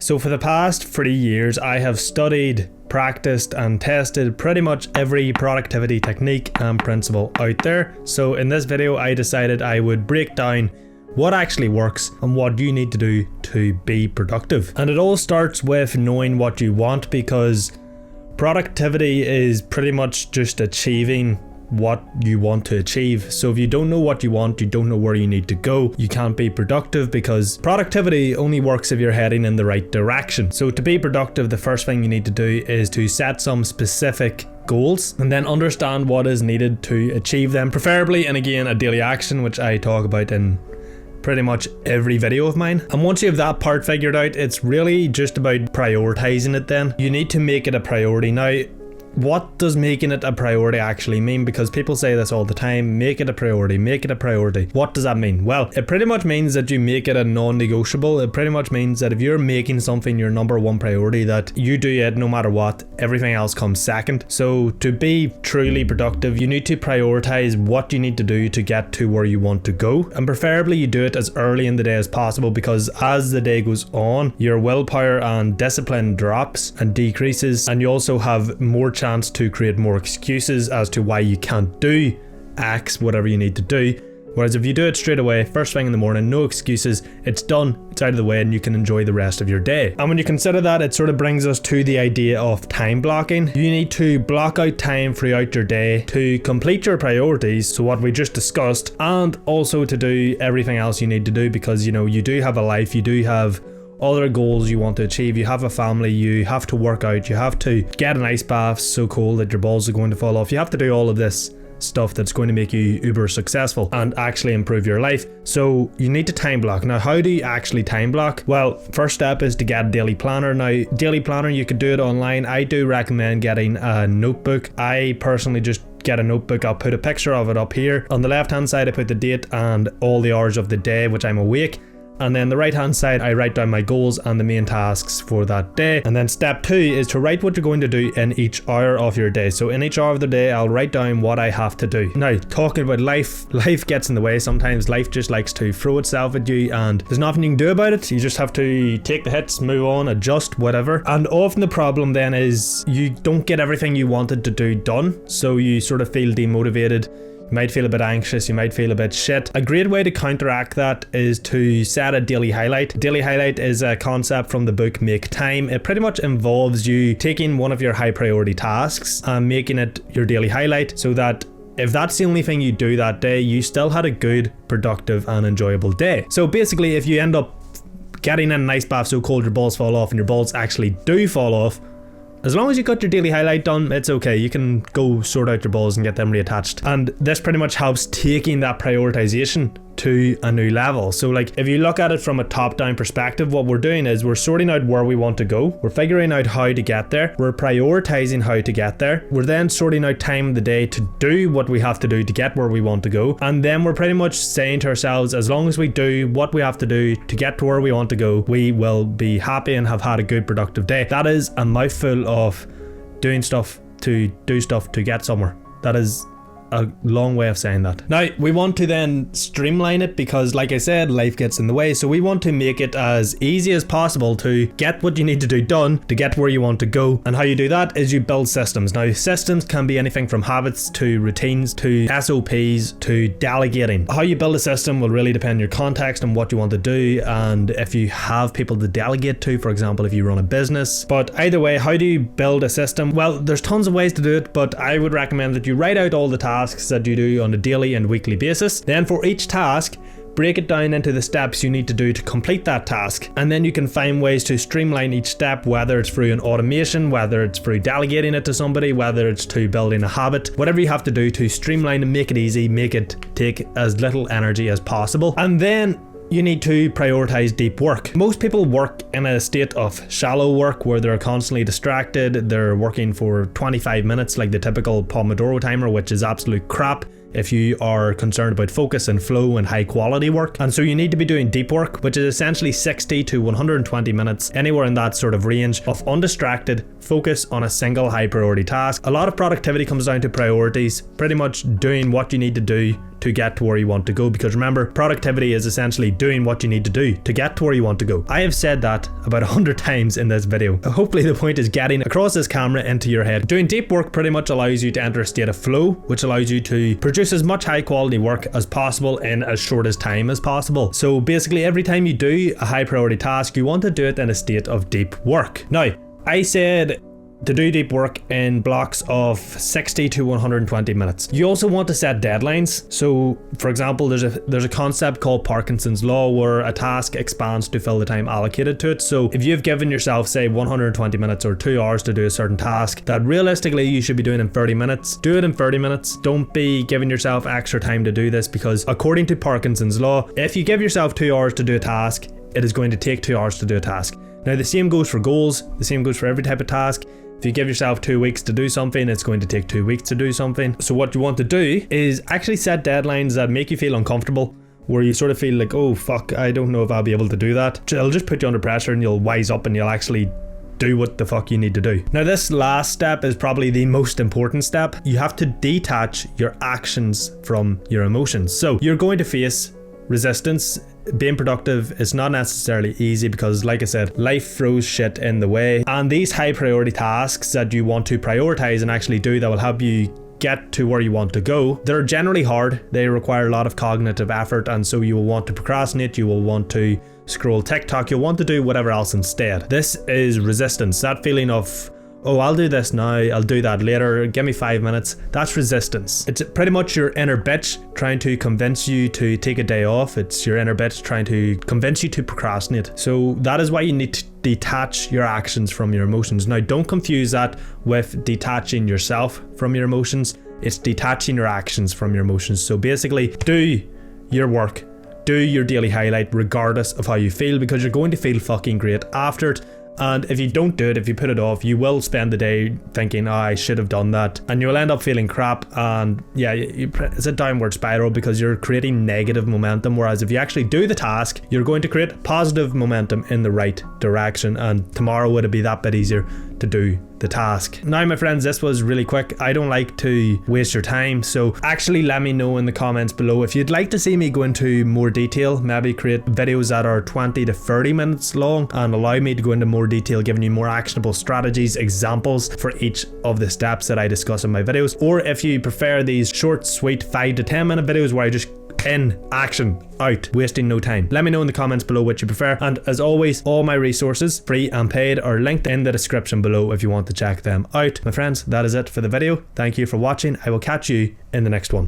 So for the past 3 years, I have studied, practiced and tested pretty much every productivity technique and principle out there. So in this video, I decided I would break down what actually works and what you need to do to be productive. And it all starts with knowing what you want, because productivity is pretty much just achieving what you want to achieve. So if you don't know what you want, you don't know where you need to go, you can't be productive, because productivity only works if you're heading in the right direction. So to be productive, the first thing you need to do is to set some specific goals and then understand what is needed to achieve them, preferably, and again, a daily action, which I talk about in pretty much every video of mine. And once you have that part figured out, it's really just about prioritizing it. Then you need to make it a priority. Now, what does making it a priority actually mean? Because people say this all the time, make it a priority, make it a priority. What does that mean? Well, it pretty much means that you make it a non-negotiable. It pretty much means that if you're making something your number one priority, that you do it no matter what, everything else comes second. So to be truly productive, you need to prioritize what you need to do to get to where you want to go. And preferably you do it as early in the day as possible, because as the day goes on, your willpower and discipline drops and decreases, and you also have more chance to create more excuses as to why you can't do X, whatever you need to do. Whereas if you do it straight away, first thing in the morning, no excuses, it's done, it's out of the way, and you can enjoy the rest of your day. And when you consider that, it sort of brings us to the idea of time blocking. You need to block out time throughout your day to complete your priorities, so what we just discussed, and also to do everything else you need to do, because you know, you do have a life, you do have other goals you want to achieve, you have a family, you have to work out, you have to get an ice bath so cold that your balls are going to fall off. You have to do all of this stuff that's going to make you uber successful and actually improve your life. So you need to time block. Now, how do you actually time block? Well, first step is to get a daily planner. Now, daily planner, you could do it online. I do recommend getting a notebook. I personally just get a notebook. I'll put a picture of it up here. On the left hand side, I put the date and all the hours of the day which I'm awake. And then the right hand side, I write down my goals and the main tasks for that day. And then step 2 is to write what you're going to do in each hour of your day. So in each hour of the day, I'll write down what I have to do. Now, talking about life gets in the way sometimes. Life just likes to throw itself at you and there's nothing you can do about it. You just have to take the hits, move on, adjust, whatever. And often the problem then is you don't get everything you wanted to do done. So you sort of feel demotivated. You might feel a bit anxious, you might feel a bit shit. A great way to counteract that is to set a daily highlight. Daily highlight is a concept from the book Make Time. It pretty much involves you taking one of your high priority tasks and making it your daily highlight, so that if that's the only thing you do that day, you still had a good, productive and enjoyable day. So basically, if you end up getting in an ice bath so cold your balls fall off, and your balls actually do fall off, as long as you got your daily highlight done, it's okay. You can go sort out your balls and get them reattached. And this pretty much helps taking that prioritization to a new level. So like, if you look at it from a top-down perspective, what we're doing is we're sorting out where we want to go, we're figuring out how to get there, we're prioritizing how to get there, we're then sorting out time of the day to do what we have to do to get where we want to go, and then we're pretty much saying to ourselves, as long as we do what we have to do to get to where we want to go, we will be happy and have had a good, productive day. That is a mouthful of doing stuff to do stuff to get somewhere. That is a long way of saying that. Now, we want to then streamline it, because like I said, life gets in the way. So we want to make it as easy as possible to get what you need to do done to get where you want to go. And how you do that is you build systems. Now, systems can be anything from habits to routines to SOPs to delegating. How you build a system will really depend on your context and what you want to do, and if you have people to delegate to, for example, if you run a business. But either way, how do you build a system? Well, there's tons of ways to do it, but I would recommend that you write out all the tasks that you do on a daily and weekly basis. Then for each task, break it down into the steps you need to do to complete that task. And then you can find ways to streamline each step, whether it's through an automation, whether it's through delegating it to somebody, whether it's to building a habit, whatever you have to do to streamline and make it easy, make it take as little energy as possible. And then you need to prioritize deep work. Most people work in a state of shallow work where they're constantly distracted. They're working for 25 minutes like the typical Pomodoro timer, which is absolute crap if you are concerned about focus and flow and high quality work. And so you need to be doing deep work, which is essentially 60 to 120 minutes, anywhere in that sort of range of undistracted focus on a single high priority task. A lot of productivity comes down to priorities, pretty much doing what you need to do to get to where you want to go, because remember, productivity is essentially doing what you need to do to get to where you want to go. I have said that about 100 times in this video. Hopefully the point is getting across this camera into your head. Doing deep work pretty much allows you to enter a state of flow, which allows you to produce as much high quality work as possible in as short as time as possible. So basically every time you do a high priority task, you want to do it in a state of deep work. Now, I said to do deep work in blocks of 60 to 120 minutes. You also want to set deadlines. So for example, there's a concept called Parkinson's law where a task expands to fill the time allocated to it. So if you've given yourself, say, 120 minutes or 2 hours to do a certain task that realistically you should be doing in 30 minutes, do it in 30 minutes. Don't be giving yourself extra time to do this, because according to Parkinson's law, if you give yourself 2 hours to do a task, it is going to take 2 hours to do a task. Now the same goes for goals, the same goes for every type of task. If you give yourself 2 weeks to do something, it's going to take 2 weeks to do something. So what you want to do is actually set deadlines that make you feel uncomfortable, where you sort of feel like, oh fuck, I don't know if I'll be able to do that. It'll just put you under pressure and you'll wise up and you'll actually do what the fuck you need to do. Now this last step is probably the most important step. You have to detach your actions from your emotions. So you're going to face resistance. Being productive is not necessarily easy because, like I said, life throws shit in the way, and these high priority tasks that you want to prioritize and actually do that will help you get to where you want to go, they're generally hard. They require a lot of cognitive effort, and so you will want to procrastinate, you will want to scroll TikTok, you'll want to do whatever else instead. This is resistance. That feeling of, oh, I'll do this now, I'll do that later, give me 5 minutes. That's resistance. It's pretty much your inner bitch trying to convince you to take a day off. It's your inner bitch trying to convince you to procrastinate. So that is why you need to detach your actions from your emotions. Now, don't confuse that with detaching yourself from your emotions. It's detaching your actions from your emotions. So basically, do your work, do your daily highlight regardless of how you feel, because you're going to feel fucking great after it. And if you don't do it, if you put it off, you will spend the day thinking, oh, I should have done that. And you'll end up feeling crap. And yeah, it's a downward spiral because you're creating negative momentum. Whereas if you actually do the task, you're going to create positive momentum in the right direction. And tomorrow would it be that bit easier to do the task. Now, my friends, this was really quick. I don't like to waste your time. So actually let me know in the comments below if you'd like to see me go into more detail, maybe create videos that are 20 to 30 minutes long and allow me to go into more detail, giving you more actionable strategies, examples for each of the steps that I discuss in my videos. Or if you prefer these short, sweet 5 to 10 minute videos where I just in action, out, wasting no time. Let me know in the comments below what you prefer, and as always, all my resources, free and paid, are linked in the description below if you want to check them out. My friends, that is it for the video. Thank you for watching. I will catch you in the next one.